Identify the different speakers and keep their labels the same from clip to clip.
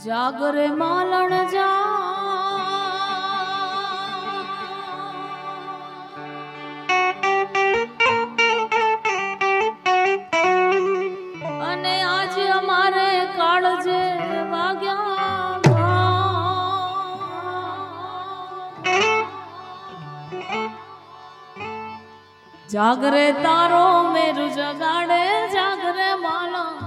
Speaker 1: જાગરે માલણ જા અને આજે અમારે કાળજે વાગ્યા જાગરે તારો મેરુ જગાડે જાગરે માલણ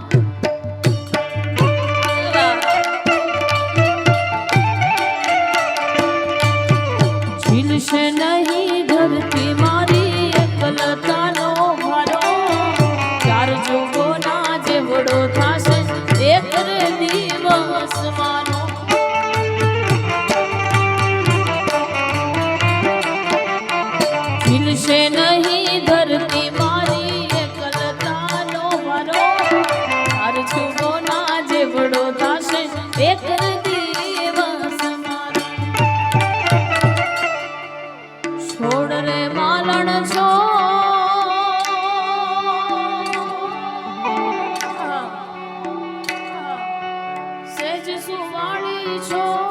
Speaker 1: झिलशे नहीं धरती मारी एकलतानो भारो चार जुगो ना जेवड़ो थाशे एक रे दिवस मानो झिलशे नहीं धरती मारी एकलतानो भारो चार जुगो ना जेवड़ो थाशे एक रे दिवस मानो छोड़ रे मालण छो सेज सुवाणी छो